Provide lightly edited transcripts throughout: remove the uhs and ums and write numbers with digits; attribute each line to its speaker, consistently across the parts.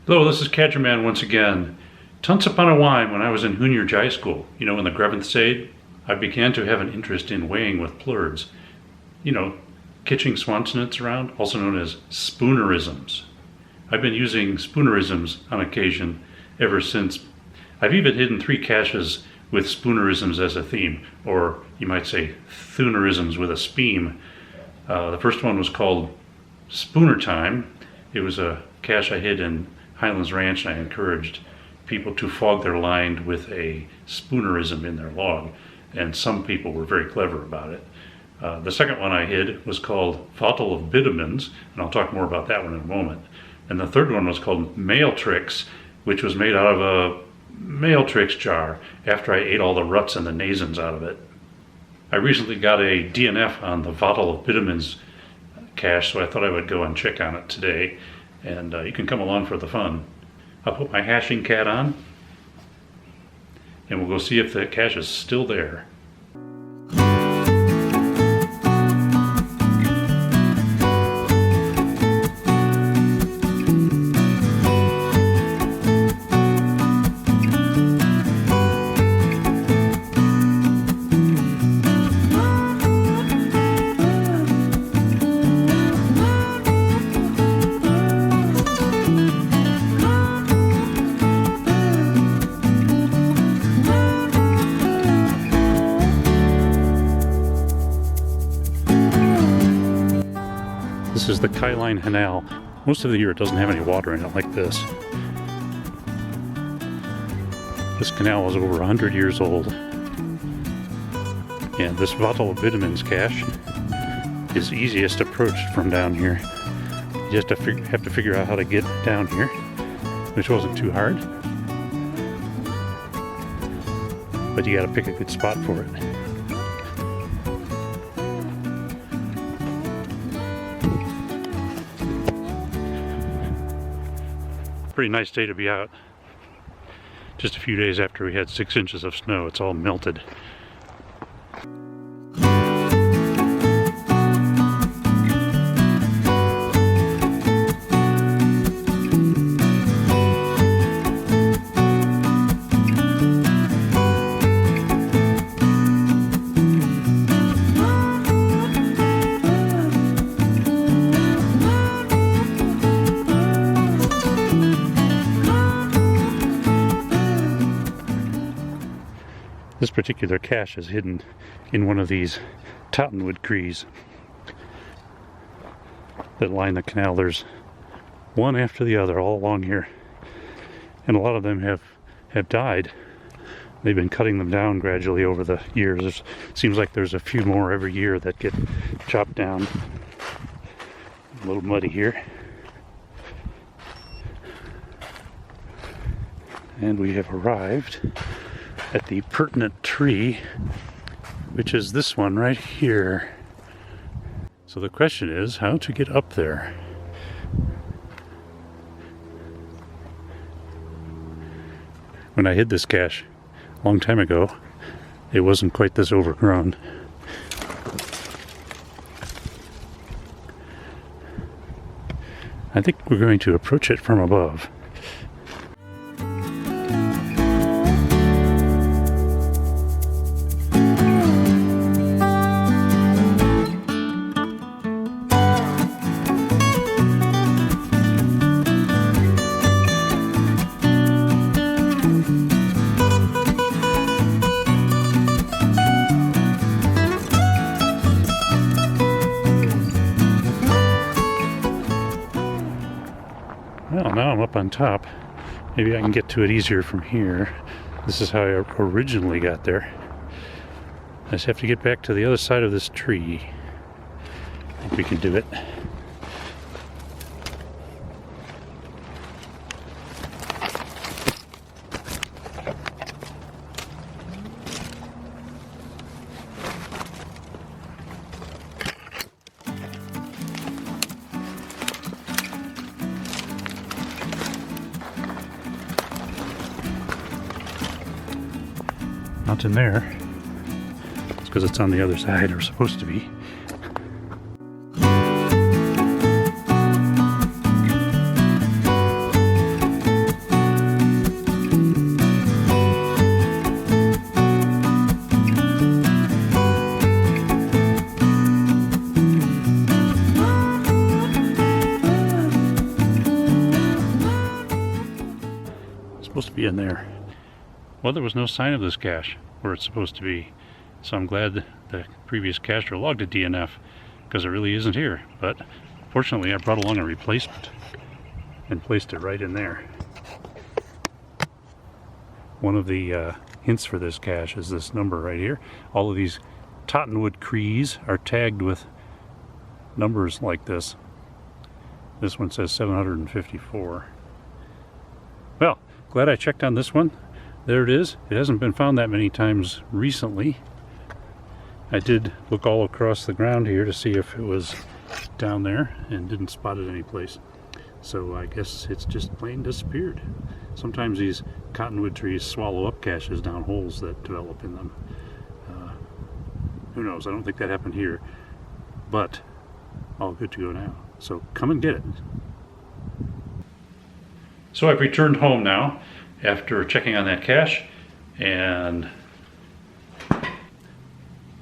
Speaker 1: Hello, this is CAJrrman once again. Once upon a while, when I was in junior high school, in the Greventh Sade, I began to have an interest in weighing with Plurds. Kitching swansonets around, also known as Spoonerisms. I've been using Spoonerisms on occasion ever since. I've even hidden 3 caches with Spoonerisms as a theme, or you might say Thoonerisms with a speem. The first one was called Spooner Time. It was a cache I hid in Highlands Ranch, and I encouraged people to fog their line with a Spoonerism in their log, and some people were very clever about it. The second one I hid was called Vottle of Bitamins, and I'll talk more about that one in a moment. And the third one was called Mail Tricks, which was made out of a mail tricks jar after I ate all the ruts and the nasons out of it. I recently got a DNF on the Vottle of Bitamins cache, so I thought I would go and check on it today, and you can come along for the fun. I'll put my hashing cat on, and we'll go see if the cache is still there. This is the Highline Canal. Most of the year it doesn't have any water in it like this. This canal is over 100 years old. And this Vottle of Bitamins cache is easiest approached from down here. You just have to figure out how to get down here, which wasn't too hard. But you gotta pick a good spot for it. Pretty nice day to be out. Just a few days after we had 6 inches of snow, it's all melted. This particular cache is hidden in one of these cottonwood trees that line the canal. There's one after the other all along here, and a lot of them have died. They've been cutting them down gradually over the years. It seems like there's a few more every year that get chopped down. A little muddy here. And we have arrived at the pertinent tree, which is this one right here. So the question is how to get up there. When I hid this cache a long time ago, it wasn't quite this overgrown. I think we're going to approach it from above. Well, now I'm up on top. Maybe I can get to it easier from here. This is how I originally got there. I just have to get back to the other side of this tree. I think we can do it. Not in there. It's because it's on the other side, or supposed to be. in there. Well, there was no sign of this cache where it's supposed to be, so I'm glad the previous cacher logged a DNF, because it really isn't here. But fortunately I brought along a replacement and placed it right in there. One of the hints for this cache is this number right here. All of these Tottenwood Crees are tagged with numbers like this. This one says 754. Well, glad I checked on this one. There it is. It hasn't been found that many times recently. I did look all across the ground here to see if it was down there and didn't spot it anyplace. So I guess it's just plain disappeared. Sometimes these cottonwood trees swallow up caches down holes that develop in them. Who knows? I don't think that happened here, but all good to go now. So come and get it. So I've returned home now after checking on that cache, and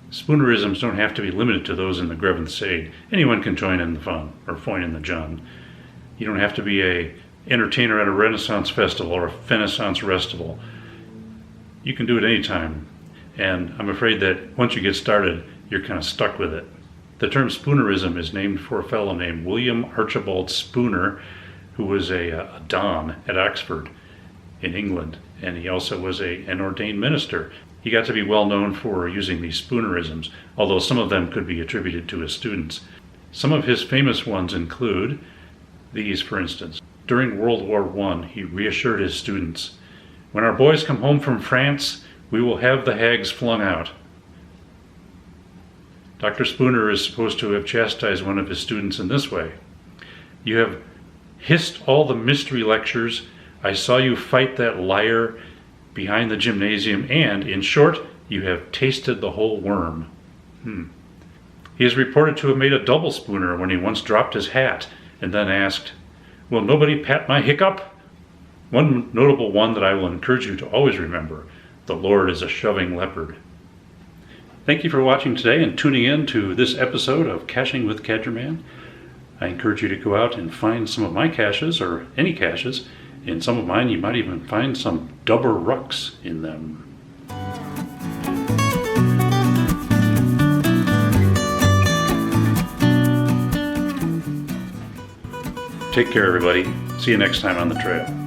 Speaker 1: Spoonerisms don't have to be limited to those in the Grevin Sade. Anyone can join in the fun, or join in the John. You don't have to be a entertainer at a Renaissance festival or a Fennaissance festival. You can do it anytime, and I'm afraid that once you get started, you're kind of stuck with it. The term Spoonerism is named for a fellow named William Archibald Spooner, who was a Don at Oxford in England, and he also was an ordained minister. He got to be well known for using these Spoonerisms, although some of them could be attributed to his students. Some of his famous ones include these, for instance. During World War I, he reassured his students, "When our boys come home from France, we will have the hags flung out." Dr. Spooner is supposed to have chastised one of his students in this way: "You have hissed all the mystery lectures. I saw you fight that liar behind the gymnasium, and, in short, you have tasted the whole worm." He is reported to have made a double spooner when he once dropped his hat and then asked, "Will nobody pat my hiccup?" One notable one that I will encourage you to always remember: the Lord is a shoving leopard. Thank you for watching today and tuning in to this episode of Caching with CAJrrman. I encourage you to go out and find some of my caches, or any caches. In some of mine, you might even find some dubber rucks in them. Take care, everybody. See you next time on the trail.